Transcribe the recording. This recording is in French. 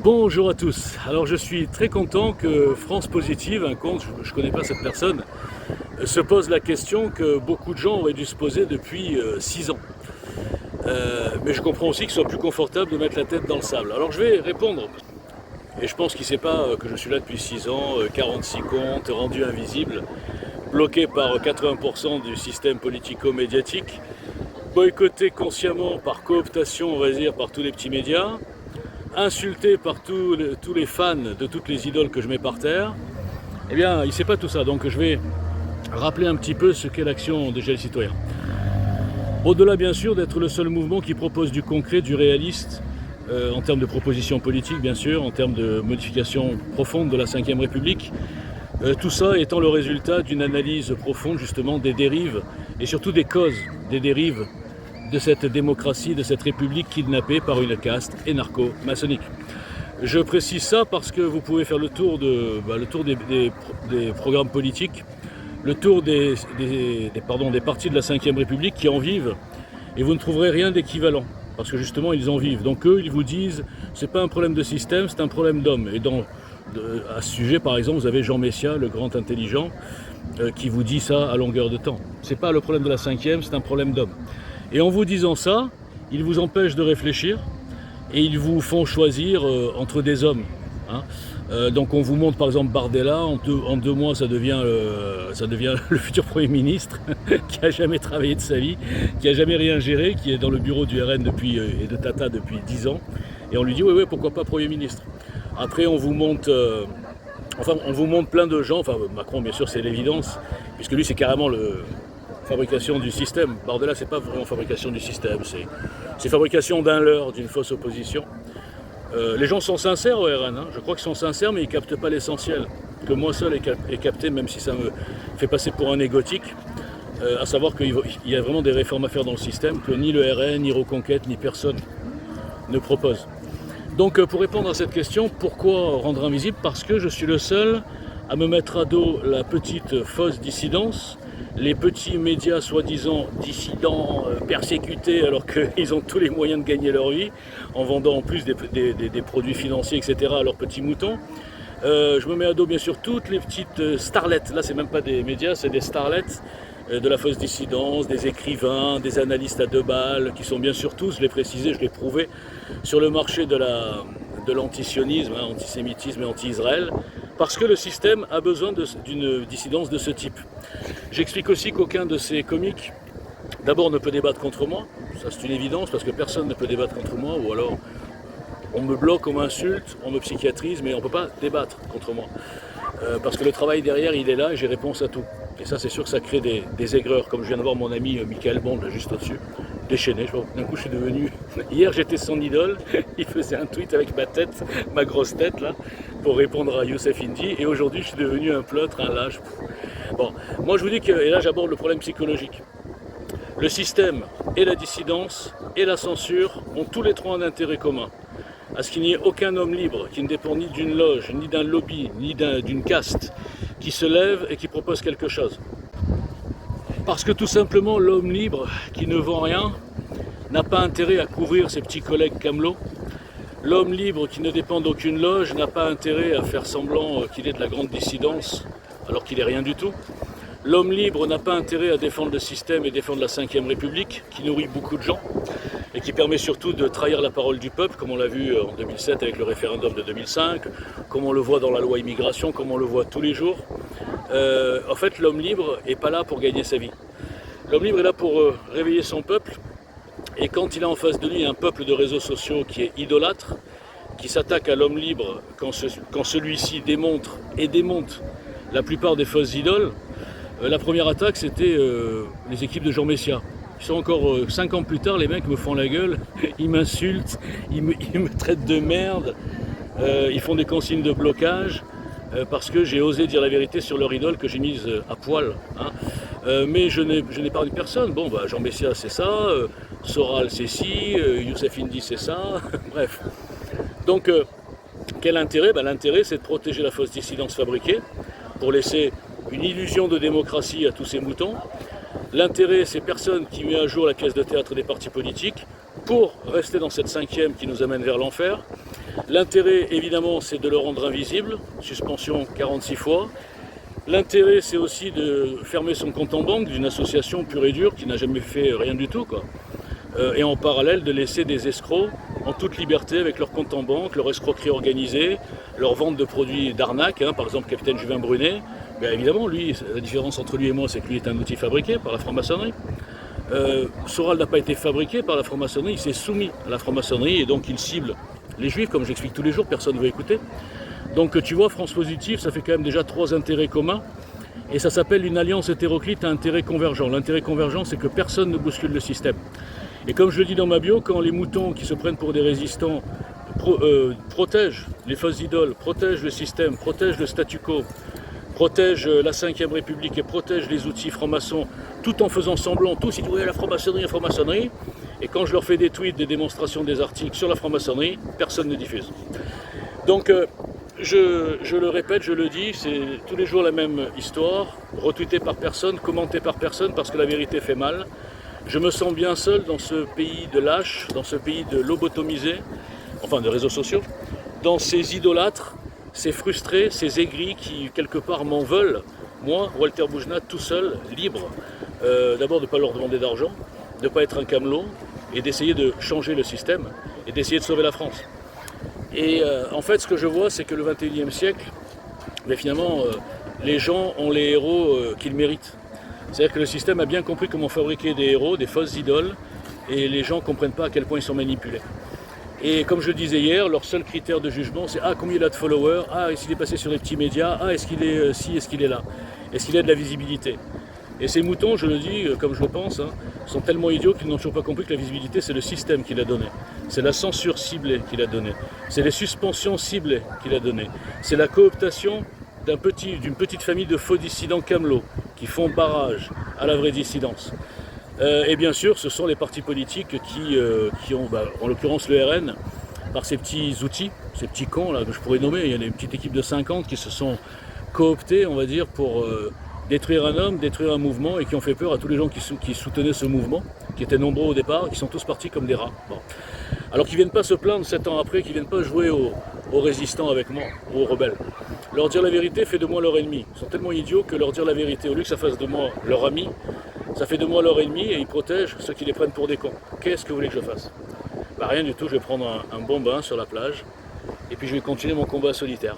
Bonjour à tous. Alors je suis très content que France Positive, un compte, je ne connais pas cette personne, se pose la question que beaucoup de gens auraient dû se poser depuis 6 ans. Mais je comprends aussi que ce soit plus confortable de mettre la tête dans le sable. Alors je vais répondre. Et je pense qu'il ne sait pas que je suis là depuis 6 ans, 46 comptes, rendu invisible, bloqué par 80% du système politico-médiatique, boycotté consciemment par cooptation, on va dire, par tous les petits médias, insulté par tous les fans de toutes les idoles que je mets par terre. Eh bien, il ne sait pas tout ça, donc je vais rappeler un petit peu ce qu'est l'action des gels citoyens. Au-delà, bien sûr, d'être le seul mouvement qui propose du concret, du réaliste, en termes de propositions politiques, bien sûr, en termes de modification profonde de la Ve République, tout ça étant le résultat d'une analyse profonde, justement, des dérives, et surtout des causes des dérives de cette démocratie, de cette république kidnappée par une caste énarco-maçonnique. Je précise ça parce que vous pouvez faire le tour des programmes politiques, le tour des partis de la Ve République qui en vivent, et vous ne trouverez rien d'équivalent, parce que justement ils en vivent. Donc eux, ils vous disent, c'est pas un problème de système, c'est un problème d'homme. Et à ce sujet, par exemple, vous avez Jean Messia, le grand intelligent, qui vous dit ça à longueur de temps. C'est pas le problème de la Ve, c'est un problème d'homme. Et en vous disant ça, ils vous empêchent de réfléchir et ils vous font choisir entre des hommes. Donc on vous montre par exemple Bardella, en deux mois ça devient le futur Premier ministre qui n'a jamais travaillé de sa vie, qui n'a jamais rien géré, qui est dans le bureau du RN et de Tata depuis 10 ans. Et on lui dit oui, pourquoi pas Premier ministre. Après on vous montre plein de gens, enfin Macron bien sûr c'est l'évidence, puisque lui c'est carrément fabrication du système. Bardella, c'est pas vraiment fabrication du système, c'est fabrication d'un leurre, d'une fausse opposition. Les gens sont sincères au RN, je crois qu'ils sont sincères, mais ils captent pas l'essentiel, que moi seul ai capté, même si ça me fait passer pour un égotique, à savoir qu'il y a vraiment des réformes à faire dans le système, que ni le RN, ni Reconquête, ni personne ne propose. Donc pour répondre à cette question, pourquoi rendre invisible? Parce que je suis le seul à me mettre à dos la petite fausse dissidence, les petits médias soi-disant dissidents, persécutés, alors qu'ils ont tous les moyens de gagner leur vie, en vendant en plus des produits financiers, etc. à leurs petits moutons. Je me mets à dos bien sûr toutes les petites starlettes, là c'est même pas des médias, c'est des starlettes de la fausse dissidence, des écrivains, des analystes à 2 balles, qui sont bien sûr tous, je l'ai précisé, je l'ai prouvé, sur le marché de l'antisionisme, antisémitisme et anti-Israël, parce que le système a besoin d'une dissidence de ce type. J'explique aussi qu'aucun de ces comiques, d'abord, ne peut débattre contre moi, ça c'est une évidence, parce que personne ne peut débattre contre moi, ou alors on me bloque, on m'insulte, on me psychiatrise, mais on ne peut pas débattre contre moi. Parce que le travail derrière, il est là et j'ai réponse à tout. Et ça, c'est sûr que ça crée des aigreurs, comme je viens de voir mon ami Michael Bond, là, juste au-dessus, déchaîné. D'un coup, je suis devenu... Hier, j'étais son idole, il faisait un tweet avec ma tête, ma grosse tête, là, pour répondre à Youssef Indy, et aujourd'hui, je suis devenu un pleutre, un lâche. Bon, moi, je vous dis que, et là, j'aborde le problème psychologique. Le système et la dissidence et la censure ont tous les trois un intérêt commun. À ce qu'il n'y ait aucun homme libre qui ne dépend ni d'une loge, ni d'un lobby, ni d'une caste, qui se lève et qui propose quelque chose. Parce que tout simplement, l'homme libre qui ne vend rien n'a pas intérêt à couvrir ses petits collègues camelots. L'homme libre qui ne dépend d'aucune loge n'a pas intérêt à faire semblant qu'il est de la grande dissidence, alors qu'il n'est rien du tout. L'homme libre n'a pas intérêt à défendre le système et défendre la Ve République, qui nourrit beaucoup de gens, et qui permet surtout de trahir la parole du peuple, comme on l'a vu en 2007 avec le référendum de 2005, comme on le voit dans la loi immigration, comme on le voit tous les jours. En fait, l'homme libre n'est pas là pour gagner sa vie. L'homme libre est là pour réveiller son peuple, et quand il a en face de lui un peuple de réseaux sociaux qui est idolâtre, qui s'attaque à l'homme libre quand celui-ci démonte la plupart des fausses idoles, la première attaque, c'était les équipes de Jean Messia. Ils sont encore 5 ans plus tard, les mecs me font la gueule, ils m'insultent, ils me traitent de merde, ils font des consignes de blocage parce que j'ai osé dire la vérité sur leur idole que j'ai mise à poil. Mais je n'épargne personne. Bon, Jean Messia c'est ça, Soral c'est ci, Youssef Indy c'est ça, bref. Donc, quel intérêt? L'intérêt c'est de protéger la fausse dissidence fabriquée pour laisser une illusion de démocratie à tous ces moutons. L'intérêt, c'est personne qui met à jour la pièce de théâtre des partis politiques pour rester dans cette 5e qui nous amène vers l'enfer. L'intérêt, évidemment, c'est de le rendre invisible, suspension 46 fois. L'intérêt, c'est aussi de fermer son compte en banque d'une association pure et dure qui n'a jamais fait rien du tout, quoi. Et en parallèle, de laisser des escrocs en toute liberté avec leur compte en banque, leur escroquerie organisée, leur vente de produits d'arnaque, hein, par exemple Capitaine Juvin Brunet. Bien évidemment, lui, la différence entre lui et moi, c'est que lui est un outil fabriqué par la franc-maçonnerie. Soral n'a pas été fabriqué par la franc-maçonnerie, il s'est soumis à la franc-maçonnerie et donc il cible les juifs, comme j'explique tous les jours, personne ne veut écouter. Donc tu vois, France Positive, ça fait quand même déjà 3 intérêts communs et ça s'appelle une alliance hétéroclite à intérêt convergent. L'intérêt convergent, c'est que personne ne bouscule le système. Et comme je le dis dans ma bio, quand les moutons qui se prennent pour des résistants protègent les fausses idoles, protègent le système, protègent le statu quo, protègent la Ve République et protègent les outils francs-maçons, tout en faisant semblant, tous ils disent oui, la franc-maçonnerie, et quand je leur fais des tweets, des démonstrations, des articles sur la franc-maçonnerie, personne ne diffuse. Donc je le répète, je le dis, c'est tous les jours la même histoire, retweetée par personne, commentée par personne, parce que la vérité fait mal. Je me sens bien seul dans ce pays de lâches, dans ce pays de lobotomisés, enfin de réseaux sociaux, dans ces idolâtres, ces frustrés, ces aigris qui quelque part m'en veulent, moi, Walter Boujnah, tout seul, libre, d'abord de ne pas leur demander d'argent, de ne pas être un camelot, et d'essayer de changer le système, et d'essayer de sauver la France. Et en fait, ce que je vois, c'est que le XXIe siècle, mais finalement, les gens ont les héros qu'ils méritent. C'est-à-dire que le système a bien compris comment fabriquer des héros, des fausses idoles, et les gens ne comprennent pas à quel point ils sont manipulés. Et comme je le disais hier, leur seul critère de jugement, c'est combien il a de followers, est-ce qu'il est passé sur les petits médias, est-ce qu'il est ci, est-ce qu'il est là, est-ce qu'il a de la visibilité. Et ces moutons, je le dis comme je le pense, sont tellement idiots qu'ils n'ont toujours pas compris que la visibilité, c'est le système qui l'a donné. C'est la censure ciblée qui l'a donnée. C'est les suspensions ciblées qui l'a donné. C'est la cooptation d'une petite famille de faux dissidents camelots qui font barrage à la vraie dissidence. Et bien sûr, ce sont les partis politiques qui ont, en l'occurrence le RN, par ces petits outils, ces petits cons là que je pourrais nommer, il y a une petite équipe de 50 qui se sont cooptés, on va dire, pour détruire un homme, détruire un mouvement et qui ont fait peur à tous les gens qui soutenaient ce mouvement, qui étaient nombreux au départ, qui sont tous partis comme des rats. Bon. Alors qu'ils ne viennent pas se plaindre 7 ans après, qu'ils ne viennent pas jouer aux résistants avec moi, ou aux rebelles. Leur dire la vérité fait de moi leur ennemi. Ils sont tellement idiots que leur dire la vérité, au lieu que ça fasse de moi leur ami, ça fait de moi leur ennemi et ils protègent ceux qui les prennent pour des cons. Qu'est-ce que vous voulez que je fasse? Rien du tout, je vais prendre un bon bain sur la plage et puis je vais continuer mon combat solitaire.